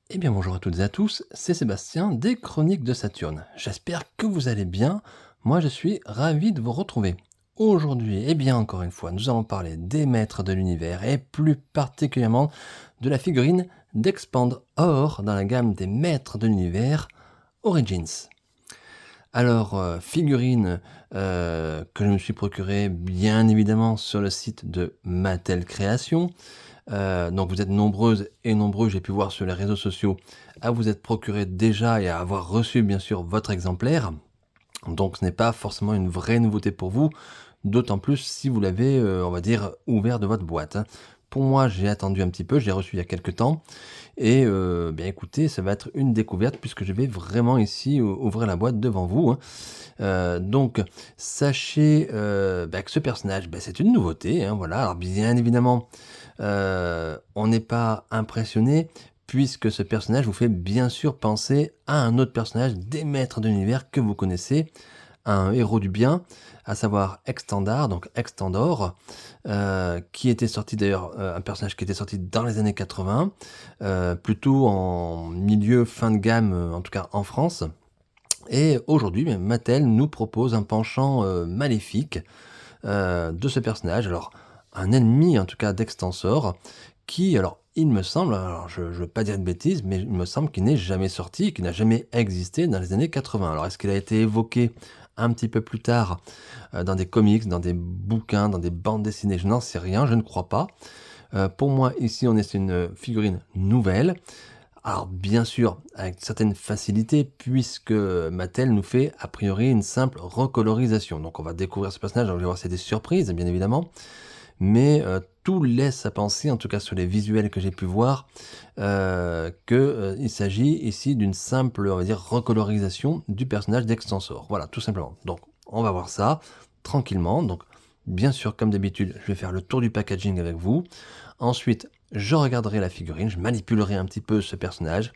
Eh bien bonjour à toutes et à tous, c'est Sébastien des Chroniques de Saturne. J'espère que vous allez bien, moi je suis ravi de vous retrouver. Aujourd'hui, eh bien encore une fois, nous allons parler des maîtres de l'univers et plus particulièrement de la figurine d'Expand Or dans la gamme des maîtres de l'univers Origins. Alors, figurine que je me suis procurée bien évidemment sur le site de Mattel Création. Donc vous êtes nombreuses et nombreux, j'ai pu voir sur les réseaux sociaux, à vous être procuré déjà et à avoir reçu bien sûr votre exemplaire. Donc ce n'est pas forcément une vraie nouveauté pour vous, d'autant plus si vous l'avez, on va dire, ouvert de votre boîte, hein. Pour moi, j'ai attendu un petit peu, je l'ai reçu il y a quelques temps et bien écoutez, ça va être une découverte puisque je vais vraiment ici ouvrir la boîte devant vous, hein. Donc sachez, que ce personnage, c'est une nouveauté, hein, voilà. Alors bien évidemment, on n'est pas impressionné puisque ce personnage vous fait bien sûr penser à un autre personnage des maîtres de l'univers que vous connaissez, un héros du bien, à savoir Extandar, donc Extandor, qui était sorti d'ailleurs, un personnage qui était sorti dans les années 80, plutôt en milieu fin de gamme, en tout cas en France. Et aujourd'hui, Mattel nous propose un penchant maléfique de ce personnage. Alors, un ennemi en tout cas d'Extensor, qui, alors il me semble, alors je ne veux pas dire de bêtises, mais il me semble qu'il n'est jamais sorti, qu'il n'a jamais existé dans les années 80. Alors est-ce qu'il a été évoqué un petit peu plus tard dans des comics, dans des bouquins, dans des bandes dessinées? Je n'en sais rien, je ne crois pas. Pour moi, ici, on est sur une figurine nouvelle. Alors bien sûr, avec certaines facilités, puisque Mattel nous fait a priori une simple recolorisation. Donc on va découvrir ce personnage, on va voir c'est des surprises bien évidemment, mais tout laisse à penser, en tout cas sur les visuels que j'ai pu voir, qu'il s'agit ici d'une simple, on va dire, recolorisation du personnage d'Extensor. Voilà, tout simplement. Donc on va voir ça tranquillement. Donc bien sûr, comme d'habitude, je vais faire le tour du packaging avec vous. Ensuite, je regarderai la figurine, je manipulerai un petit peu ce personnage.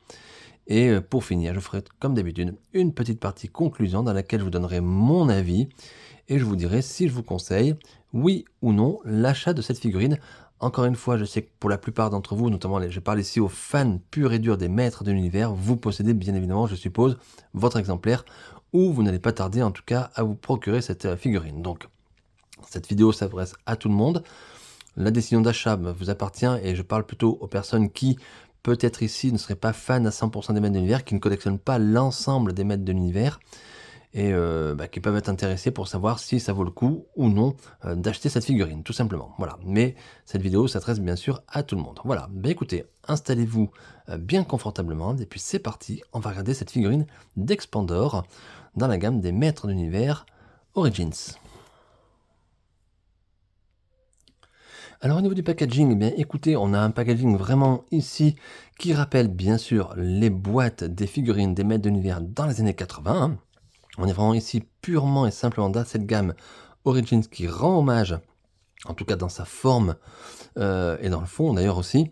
Et pour finir, je ferai comme d'habitude une petite partie conclusion dans laquelle je vous donnerai mon avis et je vous dirai si je vous conseille, oui ou non, l'achat de cette figurine. Encore une fois, je sais que pour la plupart d'entre vous, notamment je parle ici aux fans purs et durs des maîtres de l'univers, vous possédez bien évidemment, je suppose, votre exemplaire ou vous n'allez pas tarder en tout cas à vous procurer cette figurine. Donc, cette vidéo s'adresse à tout le monde. La décision d'achat vous appartient et je parle plutôt aux personnes qui, peut-être ici, ne seraient pas fans à 100% des maîtres de l'univers, qui ne collectionnent pas l'ensemble des maîtres de l'univers et qui peuvent être intéressés pour savoir si ça vaut le coup ou non d'acheter cette figurine, tout simplement. Voilà. Mais cette vidéo s'adresse bien sûr à tout le monde. Voilà. Écoutez, installez-vous bien confortablement et puis c'est parti. On va regarder cette figurine d'Expandor dans la gamme des maîtres de l'univers Origins. Alors au niveau du packaging, écoutez, on a un packaging vraiment ici qui rappelle bien sûr les boîtes des figurines des maîtres de l'univers dans les années 80. Hein. On est vraiment ici purement et simplement dans cette gamme Origins qui rend hommage, en tout cas dans sa forme et dans le fond d'ailleurs aussi,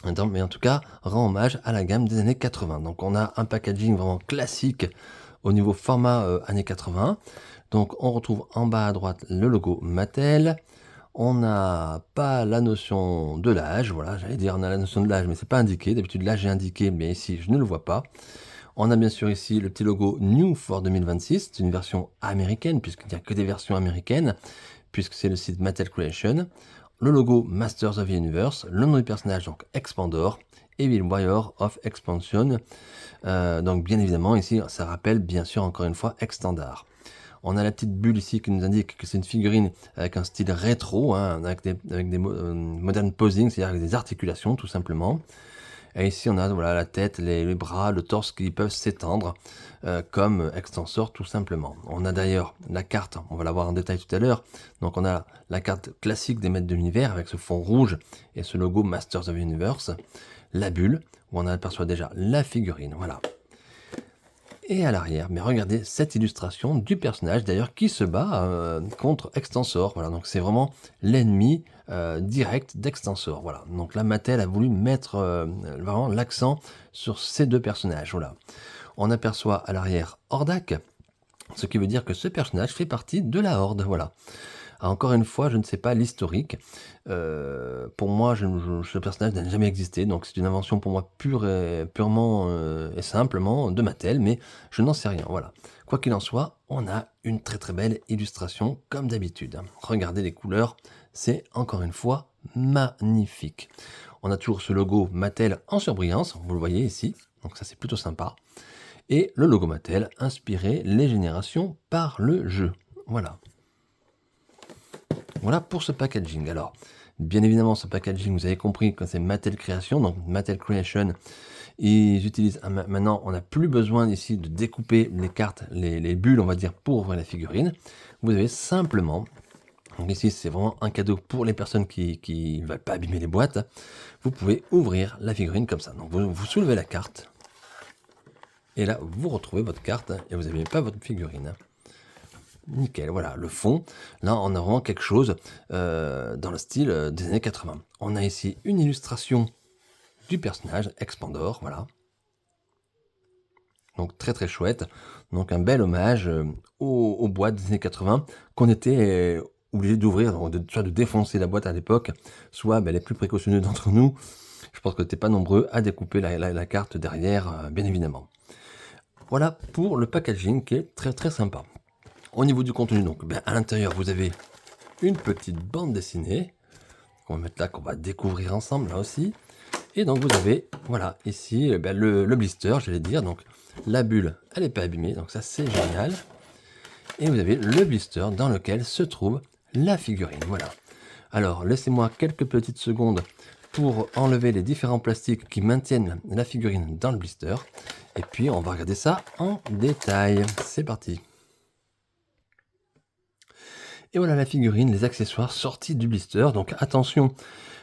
mais en tout cas rend hommage à la gamme des années 80. Donc on a un packaging vraiment classique au niveau format années 80. Donc on retrouve en bas à droite le logo Mattel. On n'a pas la notion de l'âge, voilà, j'allais dire on a la notion de l'âge, mais c'est pas indiqué. D'habitude l'âge est indiqué, mais ici je ne le vois pas. On a bien sûr ici le petit logo New for 2026, c'est une version américaine, puisqu'il n'y a que des versions américaines, puisque c'est le site Mattel Creation. Le logo Masters of the Universe, le nom du personnage donc Expandor, Evil Warrior of Expansion. Donc bien évidemment ici ça rappelle bien sûr encore une fois Extendar. On a la petite bulle ici qui nous indique que c'est une figurine avec un style rétro, hein, avec des modern posing, c'est-à-dire avec des articulations tout simplement. Et ici on a voilà, la tête, les bras, le torse qui peuvent s'étendre comme extensor tout simplement. On a d'ailleurs la carte, on va la voir en détail tout à l'heure. Donc on a la carte classique des maîtres de l'univers avec ce fond rouge et ce logo Masters of the Universe. La bulle où on aperçoit déjà la figurine, voilà. Et à l'arrière, mais regardez cette illustration du personnage d'ailleurs qui se bat contre Extensor. Voilà, donc c'est vraiment l'ennemi direct d'Extensor. Voilà, donc là Mattel a voulu mettre vraiment l'accent sur ces deux personnages. Voilà, on aperçoit à l'arrière Hordak, ce qui veut dire que ce personnage fait partie de la Horde. Voilà. Encore une fois, je ne sais pas l'historique. Pour moi, ce personnage n'a jamais existé, donc c'est une invention pour moi purement, et simplement de Mattel, mais je n'en sais rien, voilà. Quoi qu'il en soit, on a une très, très belle illustration comme d'habitude, hein. Regardez les couleurs, c'est encore une fois magnifique. On a toujours ce logo Mattel en surbrillance, vous le voyez ici, donc ça c'est plutôt sympa. Et le logo Mattel inspiré les générations par le jeu. Voilà. Voilà pour ce packaging. Alors, bien évidemment, ce packaging, vous avez compris que c'est Mattel Creation, donc Mattel Creation. Ils utilisent maintenant, on n'a plus besoin ici de découper les cartes, les bulles, on va dire, pour ouvrir la figurine. Vous avez simplement, donc ici c'est vraiment un cadeau pour les personnes qui ne veulent pas abîmer les boîtes. Vous pouvez ouvrir la figurine comme ça. Donc vous soulevez la carte. Et là, vous retrouvez votre carte et vous n'avez pas votre figurine. Nickel, voilà, le fond. Là, on a vraiment quelque chose dans le style des années 80. On a ici une illustration du personnage, Expandor, voilà. Donc très très chouette. Donc un bel hommage aux boîtes des années 80 qu'on était obligé d'ouvrir, soit de défoncer la boîte à l'époque, soit les plus précautionneux d'entre nous. Je pense que tu n'es pas nombreux à découper la carte derrière, bien évidemment. Voilà pour le packaging qui est très très sympa. Au niveau du contenu, donc, à l'intérieur, vous avez une petite bande dessinée qu'on va mettre là, qu'on va découvrir ensemble là aussi. Et donc vous avez, voilà, ici le blister, j'allais dire. Donc la bulle, elle n'est pas abîmée, donc ça c'est génial. Et vous avez le blister dans lequel se trouve la figurine. Voilà. Alors laissez-moi quelques petites secondes pour enlever les différents plastiques qui maintiennent la figurine dans le blister. Et puis on va regarder ça en détail. C'est parti. Et voilà la figurine, les accessoires sortis du blister. Donc attention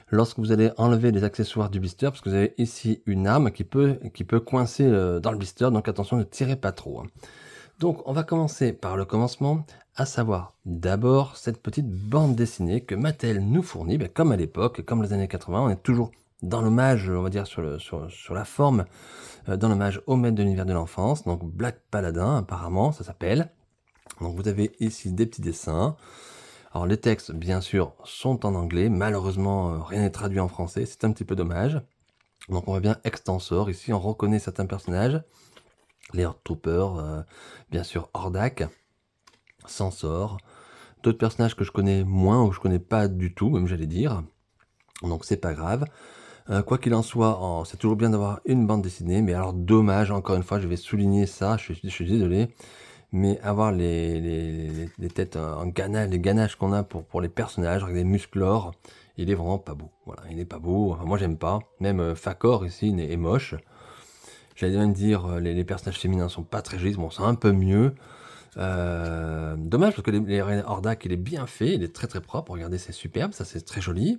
lorsque vous allez enlever les accessoires du blister, parce que vous avez ici une arme qui peut coincer dans le blister. Donc attention, ne tirez pas trop, hein. Donc on va commencer par le commencement, à savoir d'abord cette petite bande dessinée que Mattel nous fournit, comme à l'époque, comme les années 80. On est toujours dans l'hommage, on va dire sur la forme, dans l'hommage au maître de l'univers de l'enfance. Donc Black Paladin apparemment ça s'appelle. Donc vous avez ici des petits dessins. Alors les textes, bien sûr, sont en anglais. Malheureusement, rien n'est traduit en français. C'est un petit peu dommage. Donc on voit bien Extensor. Ici, on reconnaît certains personnages. Les Horde Troopers, bien sûr Hordak, Sansor. D'autres personnages que je connais moins ou que je connais pas du tout, même j'allais dire. Donc c'est pas grave. Quoi qu'il en soit, c'est toujours bien d'avoir une bande dessinée. Mais alors dommage, encore une fois, je vais souligner ça. Je suis désolé. Mais avoir les têtes en ganache, les ganaches qu'on a pour les personnages, avec des musclores, il est vraiment pas beau. Voilà, il n'est pas beau. Enfin, moi, j'aime pas. Même Fakor ici est moche. J'allais même dire, les personnages féminins sont pas très jolis. Bon, c'est un peu mieux. Dommage parce que les Hordak, il est bien fait. Il est très très propre. Regardez, c'est superbe. Ça, c'est très joli.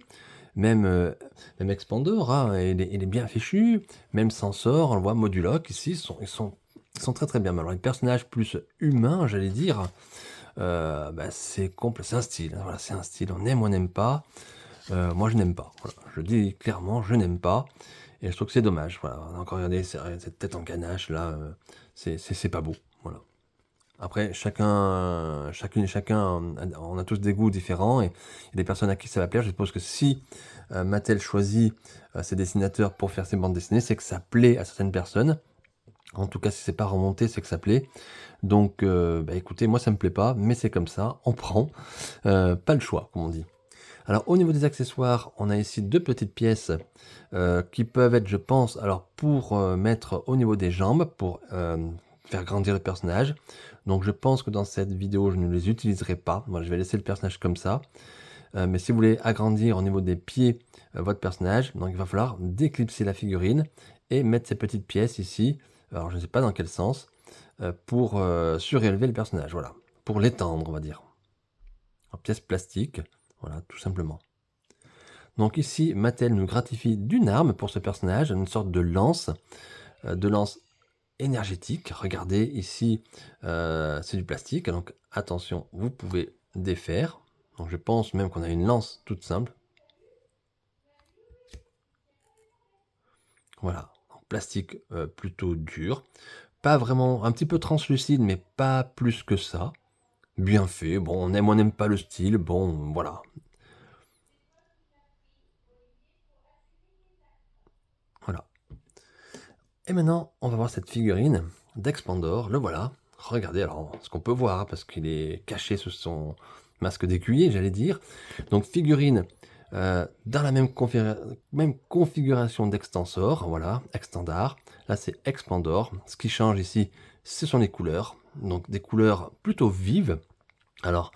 Même Expandor, hein, il est bien fichu. Même Sansor, on le voit, Modulok ici, ils sont très très bien. Alors les personnages plus humains, j'allais dire, c'est un style, hein, voilà, c'est un style. On aime ou on n'aime pas. Moi je n'aime pas. Voilà. Je dis clairement, je n'aime pas. Et je trouve que c'est dommage. Voilà. Encore regardez cette tête en ganache là, c'est pas beau. Voilà. Après, chacun, on a tous des goûts différents et il y a des personnes à qui ça va plaire. Je suppose que si Mattel choisit ses dessinateurs pour faire ses bandes dessinées, c'est que ça plaît à certaines personnes. En tout cas, si c'est pas remonté, c'est que ça plaît. Donc, écoutez, moi ça me plaît pas, mais c'est comme ça, on prend. Pas le choix, comme on dit. Alors, au niveau des accessoires, on a ici deux petites pièces qui peuvent être, je pense, alors pour mettre au niveau des jambes, pour faire grandir le personnage. Donc, je pense que dans cette vidéo, je ne les utiliserai pas. Moi, je vais laisser le personnage comme ça. Mais si vous voulez agrandir au niveau des pieds votre personnage, donc il va falloir déclipser la figurine et mettre ces petites pièces ici. Alors, je ne sais pas dans quel sens, pour surélever le personnage, voilà. Pour l'étendre, on va dire. En pièces plastiques, voilà, tout simplement. Donc ici, Mattel nous gratifie d'une arme pour ce personnage, une sorte de lance énergétique. Regardez, ici, c'est du plastique, donc attention, vous pouvez défaire. Donc je pense même qu'on a une lance toute simple. Voilà, plastique plutôt dur. Pas vraiment, un petit peu translucide, mais pas plus que ça. bien fait. Bon, on n'aime pas le style, bon, voilà. Voilà. Et maintenant, on va voir cette figurine d'Expandor, le voilà. Regardez, alors, ce qu'on peut voir, hein, parce qu'il est caché sous son masque d'écuyer, j'allais dire. Donc, figurine dans la même configuration d'Extensor, voilà, Extendar. Là, c'est Expandor. Ce qui change ici, ce sont les couleurs. Donc, des couleurs plutôt vives. Alors,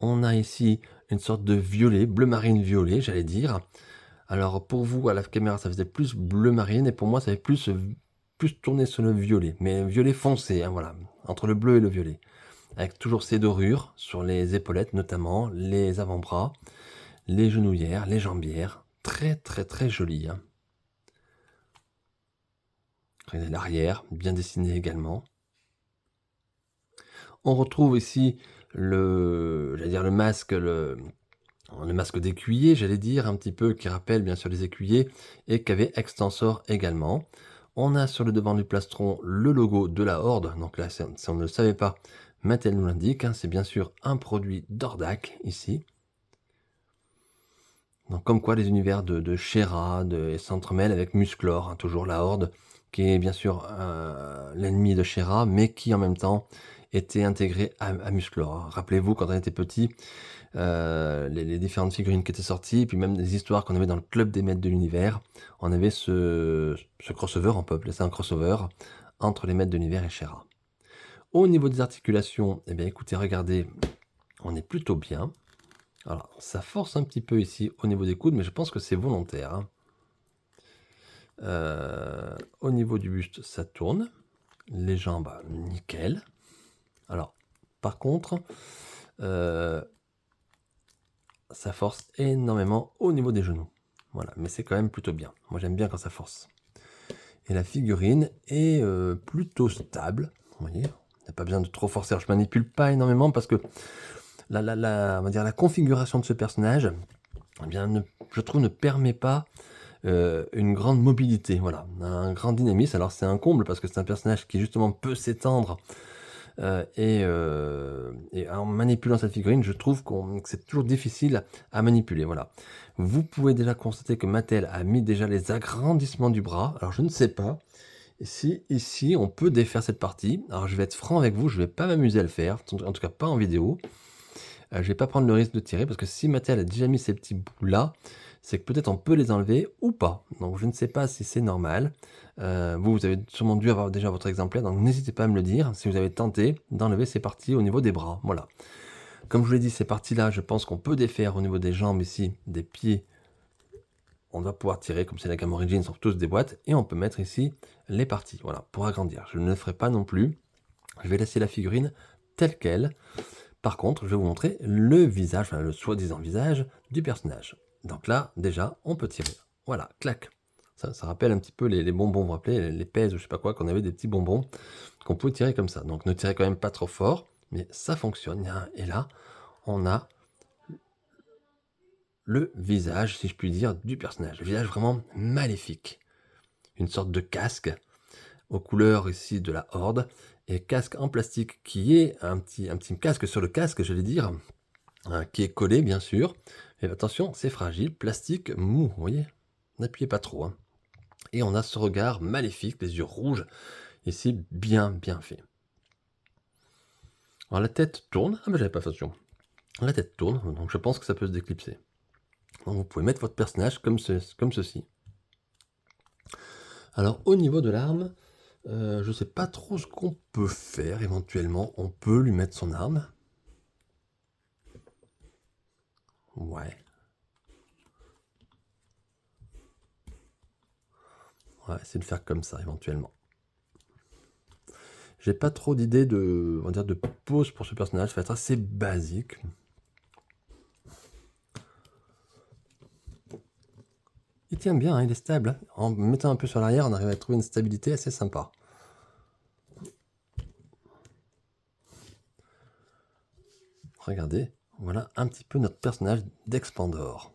on a ici une sorte de violet, bleu marine violet, j'allais dire. Alors pour vous, à la caméra, ça faisait plus bleu marine, et pour moi, ça fait plus tourné sur le violet, mais violet foncé, hein, voilà, entre le bleu et le violet. Avec toujours ces dorures sur les épaulettes, notamment les avant-bras, les genouillères, les jambières. Très très très joli, hein. Regardez l'arrière, bien dessiné également. On retrouve ici j'allais dire le masque, le masque d'écuyer, j'allais dire, un petit peu, qui rappelle bien sûr les écuyers, et qu'avait Extensor également. On a sur le devant du plastron le logo de la Horde, donc là, si on ne le savait pas, Mattel nous l'indique, hein, c'est bien sûr un produit d'Hordak, ici. Donc comme quoi les univers de Shera s'entremêlent avec Musclor, hein, toujours la Horde, qui est bien sûr l'ennemi de Shera, mais qui en même temps était intégré à Musclor. Rappelez-vous, quand on était petit, les différentes figurines qui étaient sorties, puis même des histoires qu'on avait dans le club des maîtres de l'univers, on avait ce crossover, on peut appeler ça un crossover, entre les maîtres de l'univers et Shera. Au niveau des articulations, eh bien écoutez, regardez, on est plutôt bien. Alors, ça force un petit peu ici au niveau des coudes, mais je pense que c'est volontaire, hein. Au niveau du buste, ça tourne. Les jambes, nickel. Alors, par contre, ça force énormément au niveau des genoux. Voilà, mais c'est quand même plutôt bien. Moi, j'aime bien quand ça force. Et la figurine est plutôt stable. Vous voyez, il n'y a pas besoin de trop forcer. Alors, je manipule pas énormément parce que on va dire la configuration de ce personnage, eh bien, je trouve, ne permet pas une grande mobilité. Voilà, un grand dynamisme. Alors, c'est un comble parce que c'est un personnage qui justement peut s'étendre. Et en manipulant cette figurine, je trouve que c'est toujours difficile à manipuler. Voilà. Vous pouvez déjà constater que Mattel a mis déjà les agrandissements du bras. Alors je ne sais pas si ici on peut défaire cette partie. Alors je vais être franc avec vous, je ne vais pas m'amuser à le faire, en tout cas pas en vidéo. Je ne vais pas prendre le risque de tirer parce que si Mattel a déjà mis ces petits bouts là, c'est que peut-être on peut les enlever ou pas. Donc je ne sais pas si c'est normal. Vous avez sûrement dû avoir déjà votre exemplaire, donc n'hésitez pas à me le dire si vous avez tenté d'enlever ces parties au niveau des bras. Voilà. Comme je vous l'ai dit, ces parties-là, je pense qu'on peut défaire au niveau des jambes ici, des pieds. On va pouvoir tirer, comme c'est la gamme origine, sur tous des boîtes, et on peut mettre ici les parties, voilà, pour agrandir. Je ne le ferai pas non plus. Je vais laisser la figurine telle qu'elle. Par contre, je vais vous montrer le visage, enfin le soi-disant visage du personnage. Donc là, déjà, on peut tirer. Voilà, clac. Ça rappelle un petit peu les bonbons, vous vous rappelez, les pèses ou je sais pas quoi, qu'on avait des petits bonbons qu'on pouvait tirer comme ça. Donc ne tirez quand même pas trop fort, mais ça fonctionne. Et là, on a le visage, si je puis dire, du personnage. Le visage vraiment maléfique. Une sorte de casque aux couleurs ici de la Horde, et casque en plastique qui est un petit casque sur le casque, j'allais dire, qui est collé bien sûr. Et attention, c'est fragile, plastique mou, vous voyez, n'appuyez pas trop, hein. Et on a ce regard maléfique, les yeux rouges, ici bien fait. Alors la tête tourne, ah mais j'avais pas fait attention. La tête tourne, donc je pense que ça peut se déclipser. Donc vous pouvez mettre votre personnage comme ceci. Alors au niveau de l'arme, je sais pas trop ce qu'on peut faire éventuellement. On peut lui mettre son arme. Ouais. On va essayer de faire comme ça éventuellement. J'ai pas trop d'idées on va dire, de pose pour ce personnage. Ça va être assez basique. Il tient bien, hein, il est stable. En mettant un peu sur l'arrière, on arrive à trouver une stabilité assez sympa. Regardez, voilà un petit peu notre personnage d'Expandor.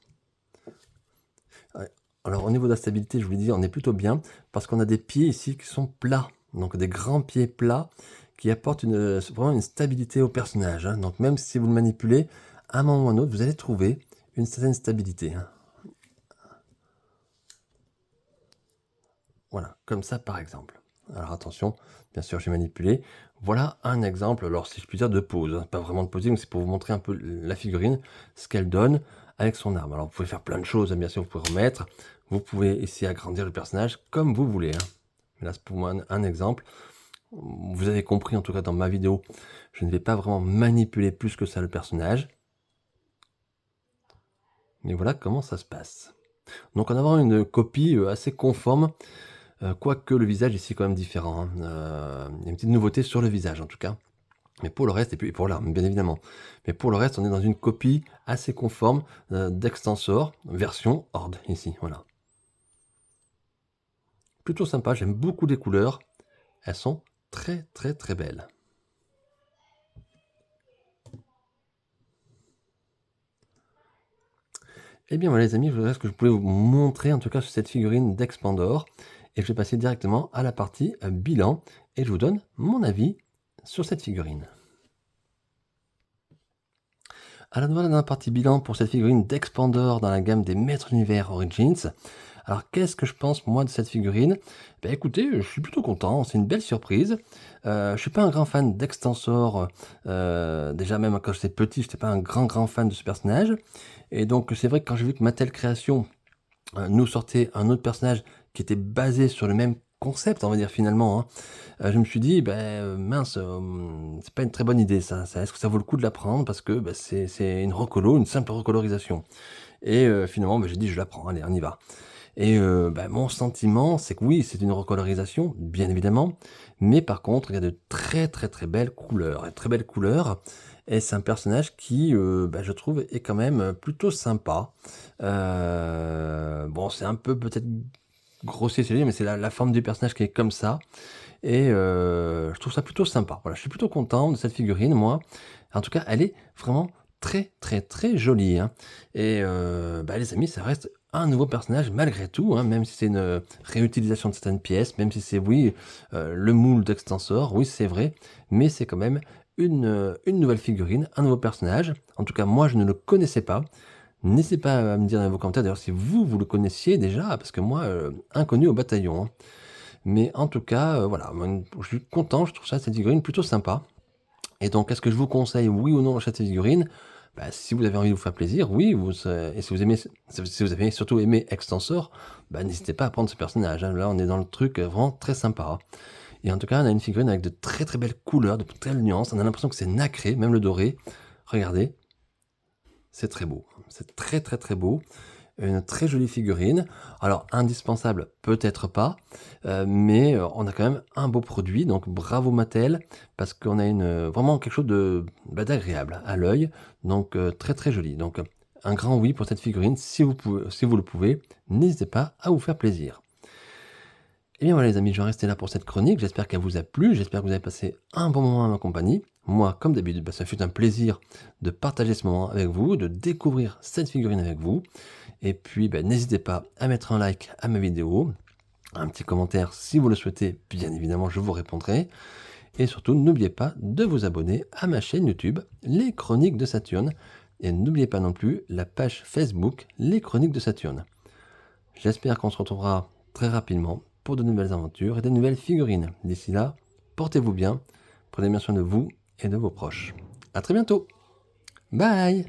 Ouais. Alors au niveau de la stabilité, je vous l'ai dit, on est plutôt bien parce qu'on a des pieds ici qui sont plats. Donc des grands pieds plats qui apporte vraiment une stabilité au personnage, hein. Donc même si vous le manipulez, à un moment ou à un autre, vous allez trouver une certaine stabilité, hein. Voilà, comme ça par exemple. Alors attention, bien sûr j'ai manipulé. Voilà un exemple, alors si je puis dire, de pose, hein. Pas vraiment de posing, c'est pour vous montrer un peu la figurine, ce qu'elle donne avec son arme. Alors vous pouvez faire plein de choses, hein, bien sûr, vous pouvez remettre, vous pouvez essayer d'agrandir le personnage comme vous voulez, hein. Mais là c'est pour moi un exemple. Vous avez compris en tout cas dans ma vidéo, je ne vais pas vraiment manipuler plus que ça le personnage. Mais voilà comment ça se passe. Donc en avoir une copie assez conforme, quoique le visage ici est quand même différent, hein. Il y a une petite nouveauté sur le visage en tout cas. Mais pour le reste, et puis pour l'arme bien évidemment. Mais pour le reste, on est dans une copie assez conforme d'Extensor, version Horde ici, voilà. Plutôt sympa, j'aime beaucoup les couleurs. Elles sont très très très belles. Et bien voilà les amis, voilà ce que je pouvais vous montrer en tout cas sur cette figurine d'Expandor. Et je vais passer directement à la partie bilan et je vous donne mon avis sur cette figurine. Alors voilà dans la partie bilan pour cette figurine d'Expandor dans la gamme des Maîtres d'Univers Origins. Alors qu'est-ce que je pense moi de cette figurine? Ben écoutez, je suis plutôt content, c'est une belle surprise. Je suis pas un grand fan d'Extensor, déjà même quand j'étais petit, j'étais pas un grand fan de ce personnage. Et donc c'est vrai que quand j'ai vu que Mattel Création nous sortait un autre personnage qui était basé sur le même concept, on va dire finalement, hein, je me suis dit, ben mince, c'est pas une très bonne idée ça. Est-ce que ça vaut le coup de la prendre? Parce que ben, c'est une recolo, une simple recolorisation. Et finalement, ben, j'ai dit, je la prends, allez, on y va. Et bah, mon sentiment, c'est que oui, c'est une recolorisation, bien évidemment, mais par contre, il y a de très, très, très belles couleurs, très belles couleurs et c'est un personnage qui, bah, je trouve est quand même, plutôt sympa. Bon, c'est un peu peut-être grossier, c'est dire, mais c'est la forme du personnage qui est comme ça et je trouve ça plutôt sympa. Voilà, je suis plutôt content de cette figurine, moi. En tout cas, elle est vraiment très, très, très jolie, hein. Et bah, les amis, ça reste un nouveau personnage malgré tout, hein, même si c'est une réutilisation de certaines pièces, même si c'est, oui, le moule d'Extensor, oui, c'est vrai, mais c'est quand même une nouvelle figurine, un nouveau personnage. En tout cas, moi, je ne le connaissais pas. N'hésitez pas à me dire dans vos commentaires, d'ailleurs, si vous le connaissiez déjà, parce que moi, inconnu au bataillon, hein. Mais en tout cas, voilà, moi, je suis content, je trouve ça, cette figurine plutôt sympa. Et donc, est-ce que je vous conseille, oui ou non, d'acheter cette figurine? Bah, si vous avez envie de vous faire plaisir, oui, et si vous aimez, si vous avez surtout aimé Extensor, bah, n'hésitez pas à prendre ce personnage, hein. Là, on est dans le truc vraiment très sympa, hein. Et en tout cas, on a une figurine avec de très très belles couleurs, de très belles nuances. On a l'impression que c'est nacré, même le doré. Regardez, c'est très beau. C'est très très très beau. Une très jolie figurine. Alors, indispensable, peut-être pas, mais on a quand même un beau produit, donc bravo Mattel, parce qu'on a vraiment quelque chose d'agréable à l'œil, donc très très joli. Donc un grand oui pour cette figurine, si vous le pouvez, n'hésitez pas à vous faire plaisir. Et bien voilà les amis, je vais rester là pour cette chronique, j'espère qu'elle vous a plu, j'espère que vous avez passé un bon moment à ma compagnie. Moi, comme d'habitude, bah, ça fut un plaisir de partager ce moment avec vous, de découvrir cette figurine avec vous. Et puis, bah, n'hésitez pas à mettre un like à ma vidéo, un petit commentaire si vous le souhaitez, bien évidemment, je vous répondrai. Et surtout, n'oubliez pas de vous abonner à ma chaîne YouTube, Les Chroniques de Saturne. Et n'oubliez pas non plus la page Facebook, Les Chroniques de Saturne. J'espère qu'on se retrouvera très rapidement pour de nouvelles aventures et de nouvelles figurines. D'ici là, portez-vous bien, prenez bien soin de vous et de vos proches. A très bientôt. Bye!